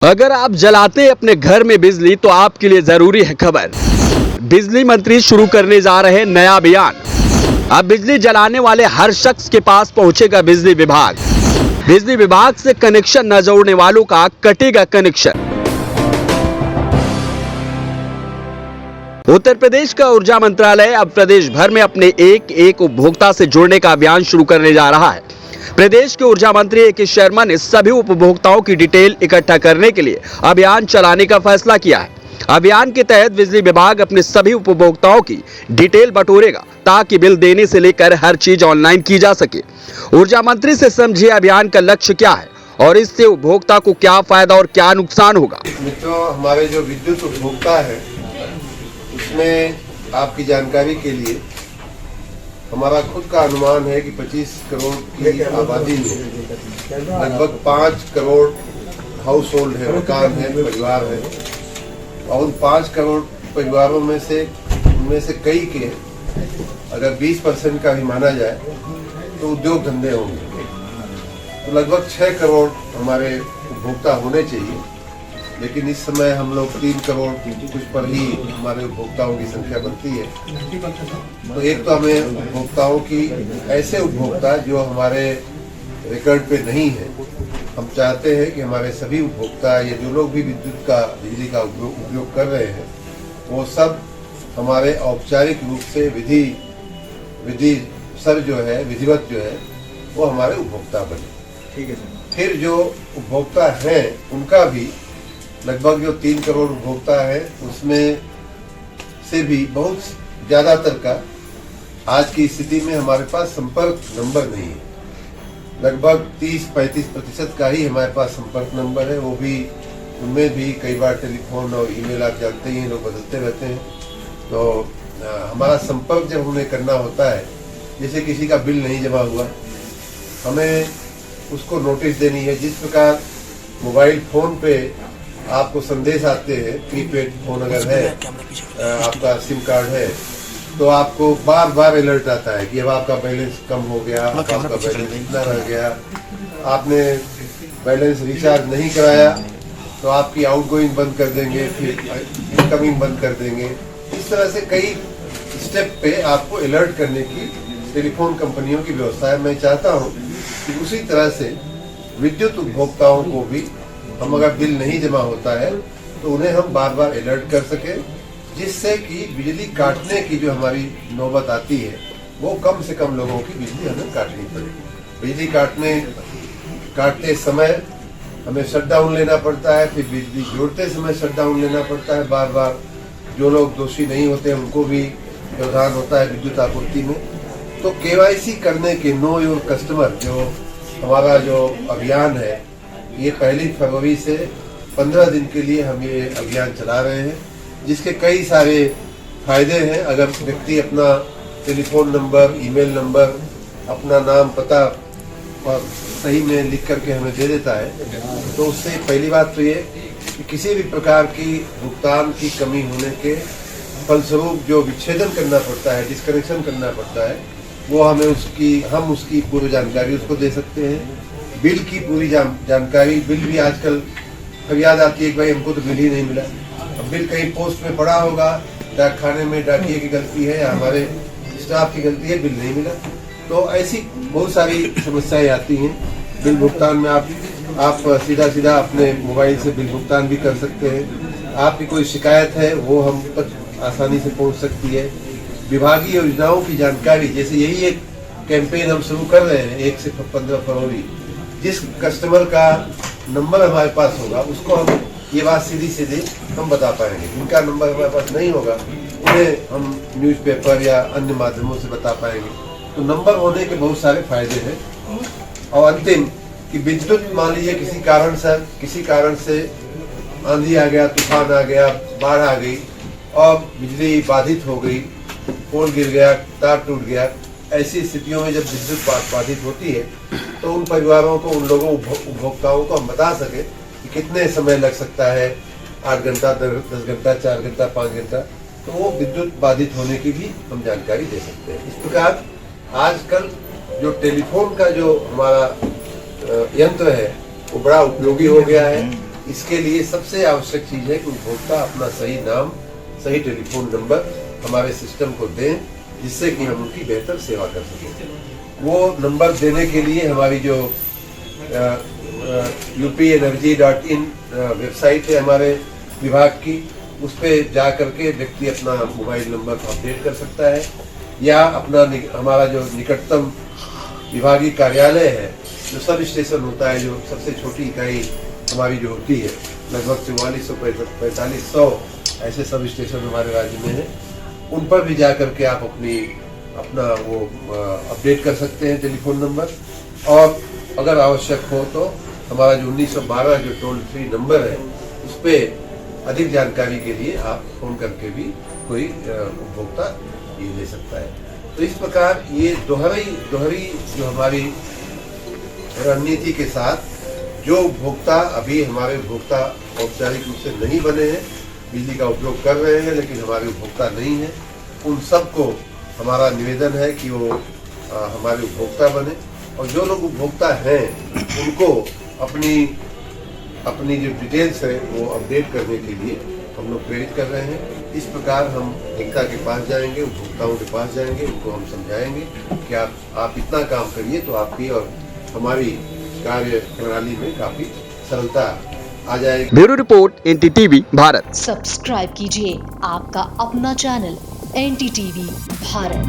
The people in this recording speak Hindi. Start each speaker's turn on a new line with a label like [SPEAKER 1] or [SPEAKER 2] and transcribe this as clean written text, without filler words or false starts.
[SPEAKER 1] अगर आप जलाते हैं अपने घर में बिजली तो आपके लिए जरूरी है खबर। बिजली मंत्री शुरू करने जा रहे नया अभियान। अब बिजली जलाने वाले हर शख्स के पास पहुंचेगा बिजली विभाग। बिजली विभाग से कनेक्शन न जोड़ने वालों का कटेगा कनेक्शन। उत्तर प्रदेश का ऊर्जा मंत्रालय अब प्रदेश भर में अपने एक उपभोक्ता से जुड़ने का अभियान शुरू करने जा रहा है। प्रदेश के ऊर्जा मंत्री ए के शर्मा ने सभी उपभोक्ताओं की डिटेल इकट्ठा करने के लिए अभियान चलाने का फैसला किया है। अभियान के तहत बिजली विभाग अपने सभी उपभोक्ताओं की डिटेल बटोरेगा ताकि बिल देने से लेकर हर चीज ऑनलाइन की जा सके। ऊर्जा मंत्री से समझिए अभियान का लक्ष्य क्या है और इससे उपभोक्ता को क्या फायदा और क्या नुकसान होगा।
[SPEAKER 2] मित्रों, हमारे जो विद्युत उपभोक्ता है उसमें आपकी जानकारी के लिए हमारा खुद का अनुमान है कि 25 करोड़ की आबादी में लगभग 5 करोड़ हाउस होल्ड है, मकान है, परिवार है। और उन 5 करोड़ परिवारों में से उनमें से कई के अगर 20% का भी माना जाए तो उद्योग धंधे होंगे। तो लगभग 6 करोड़ हमारे उपभोक्ता होने चाहिए, लेकिन इस समय हम लोग 3 करोड़ कुछ पर ही हमारे उपभोक्ताओं की संख्या बनती है। तो एक तो हमें उपभोक्ताओं की ऐसे उपभोक्ता जो हमारे रिकॉर्ड पे नहीं है, हम चाहते हैं कि हमारे सभी उपभोक्ता या जो लोग भी बिजली का उपयोग कर रहे हैं वो सब हमारे औपचारिक रूप से विधिवत जो है वो हमारे उपभोक्ता बने। ठीक है सर। फिर जो उपभोक्ता हैं उनका भी लगभग जो 3 करोड़ उपभोक्ता है उसमें से भी बहुत ज्यादातर का आज की स्थिति में हमारे पास संपर्क नंबर नहीं है। लगभग 30-35% का ही हमारे पास संपर्क नंबर है, वो भी उनमें भी कई बार टेलीफोन और ईमेल आप जानते ही लोग बदलते रहते हैं। तो हमारा संपर्क जब हमें करना होता है, जैसे किसी का बिल नहीं जमा हुआ, हमें उसको नोटिस देनी है। जिस प्रकार मोबाइल फोन पे आपको संदेश आते हैं, प्रीपेड फोन अगर है, आपका सिम कार्ड है, तो आपको बार बार अलर्ट आता है कि अब आपका बैलेंस कम हो गया, आपका बैलेंस इतना रह गया, आपने बैलेंस रिचार्ज नहीं कराया तो आपकी आउटगोइंग बंद कर देंगे, फिर इनकमिंग बंद कर देंगे। इस तरह से कई स्टेप पे आपको अलर्ट करने की टेलीफोन कंपनियों की व्यवस्था है। मैं चाहता हूँ कि उसी तरह से विद्युत उपभोक्ताओं को भी हम अगर बिल नहीं जमा होता है तो उन्हें हम बार बार अलर्ट कर सके, जिससे कि बिजली काटने की जो हमारी नौबत आती है वो कम से कम लोगों की बिजली हमें काटनी पड़ेगी। बिजली काटते समय हमें शटडाउन लेना पड़ता है, फिर बिजली जोड़ते समय शटडाउन लेना पड़ता है बार बार। जो लोग दोषी नहीं होते उनको भी व्यवधान होता है विद्युत आपूर्ति में। तो KYC करने के नो योर कस्टमर जो हमारा जो अभियान है, ये 1 फरवरी से 15 दिन के लिए हम ये अभियान चला रहे हैं, जिसके कई सारे फायदे हैं। अगर व्यक्ति अपना टेलीफोन नंबर, ईमेल नंबर, अपना नाम, पता और सही में लिख करके हमें दे देता है तो उससे पहली बात तो ये कि किसी भी प्रकार की भुगतान की कमी होने के फलस्वरूप जो विच्छेदन करना पड़ता है, डिस्कनेक्शन करना पड़ता है, वो हम उसकी पूर्व जानकारी उसको दे सकते हैं। बिल की पूरी जानकारी, बिल भी आजकल फरियाद आती है कि भाई हमको तो बिल ही नहीं मिला। अब बिल कहीं पोस्ट में पड़ा होगा, डाकखाने में डाकिए की गलती है या हमारे स्टाफ की गलती है, बिल नहीं मिला। तो ऐसी बहुत सारी समस्याएं आती हैं। बिल भुगतान में आप सीधा अपने मोबाइल से बिल भुगतान भी कर सकते हैं। आपकी कोई शिकायत है वो हम तक आसानी से पहुंच सकती है। विभागीय योजनाओं की जानकारी, जैसे यही एक कैंपेन हम शुरू कर रहे हैं 1 से 15 फरवरी। जिस कस्टमर का नंबर हमारे पास होगा उसको हम ये बात सीधी हम बता पाएंगे। जिनका नंबर हमारे पास नहीं होगा उन्हें हम न्यूज़पेपर या अन्य माध्यमों से बता पाएंगे। तो नंबर होने के बहुत सारे फायदे हैं। और अंतिम कि विद्युत, मान लीजिए किसी कारण से आंधी आ गया, तूफान आ गया, बाढ़ आ गई और बिजली बाधित हो गई, पोल गिर गया, तार टूट गया, ऐसी स्थितियों में जब विद्युत बाधित होती है तो उन परिवारों को, उन लोगों उपभोक्ताओं को हम बता सके कि कितने समय लग सकता है, 8 घंटा, 10 घंटा, 4 घंटा, 5 घंटा, तो वो विद्युत बाधित होने की भी हम जानकारी दे सकते हैं। इस प्रकार आजकल जो टेलीफोन का जो हमारा यंत्र है वो बड़ा उपयोगी हो गया है। इसके लिए सबसे आवश्यक चीज है कि उपभोक्ता अपना सही नाम, सही टेलीफोन नंबर हमारे सिस्टम को दें, जिससे कि हम उनकी बेहतर सेवा कर सकें। वो नंबर देने के लिए हमारी जो upenergy.in वेबसाइट है हमारे विभाग की, उस पर जा करके व्यक्ति अपना मोबाइल नंबर अपडेट कर सकता है, या अपना हमारा जो निकटतम विभागीय कार्यालय है, जो सब स्टेशन होता है, जो सबसे छोटी इकाई हमारी जो होती है, लगभग 4400-4500 ऐसे सब स्टेशन हमारे राज्य में है, उन पर भी जा करके आप अपना वो अपडेट कर सकते हैं टेलीफोन नंबर। और अगर आवश्यक हो तो हमारा जो 1912 जो टोल फ्री नंबर है, उस पर अधिक जानकारी के लिए आप फोन करके भी कोई उपभोक्ता ये ले सकता है। तो इस प्रकार ये दोहरी जो हमारी रणनीति के साथ जो उपभोक्ता अभी हमारे उपभोक्ता औपचारिक रूप से नहीं बने हैं, बिजली का उपयोग कर रहे हैं लेकिन हमारे उपभोक्ता नहीं है, उन सबको हमारा निवेदन है कि वो हमारे उपभोक्ता बने। और जो लोग उपभोक्ता हैं उनको अपनी जो डिटेल्स है वो अपडेट करने के लिए हम लोग प्रेरित कर रहे हैं। इस प्रकार हम जनता के पास जाएंगे, उपभोक्ताओं के पास जाएंगे, उनको हम समझाएंगे कि आप इतना काम करिए तो आपकी और हमारी कार्य प्रणाली में काफी सरलता आ जाएगी।
[SPEAKER 1] Bureau report NTTV Bharat.
[SPEAKER 3] Subscribe कीजिए आपका अपना चैनल NTTV भारत।